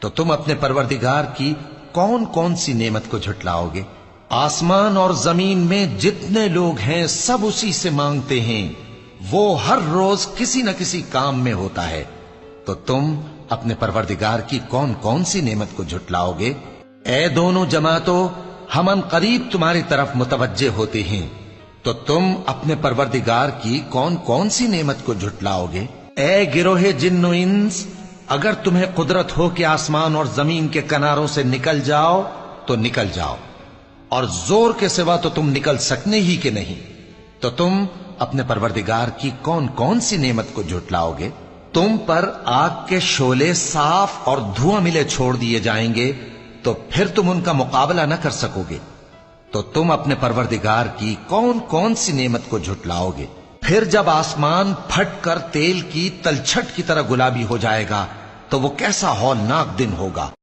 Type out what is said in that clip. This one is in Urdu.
تو تم اپنے پروردگار کی کون کون سی نعمت کو جھٹلاؤگے؟ آسمان اور زمین میں جتنے لوگ ہیں سب اسی سے مانگتے ہیں، وہ ہر روز کسی نہ کسی کام میں ہوتا ہے، تو تم اپنے پروردگار کی کون کون سی نعمت کو جھٹلاؤگے؟ اے دونوں جماعتوں، ہم ان قریب تمہاری طرف متوجہ ہوتے ہیں، تو تم اپنے پروردگار کی کون کون سی نعمت کو جھٹلاؤگے؟ اے گروہ جن و انس، اگر تمہیں قدرت ہو کہ آسمان اور زمین کے کناروں سے نکل جاؤ تو نکل جاؤ، اور زور کے سوا تو تم نکل سکنے ہی کہ نہیں، تو تم اپنے پروردگار کی کون کون سی نعمت کو جھٹلاؤگے؟ تم پر آگ کے شعلے صاف اور دھواں ملے چھوڑ دیے جائیں گے، تو پھر تم ان کا مقابلہ نہ کر سکو گے، تو تم اپنے پروردگار کی کون کون سی نعمت کو جھٹلاؤگے؟ پھر جب آسمان پھٹ کر تیل کی تلچھٹ کی طرح گلابی ہو جائے گا تو وہ کیسا ہولناک دن ہوگا۔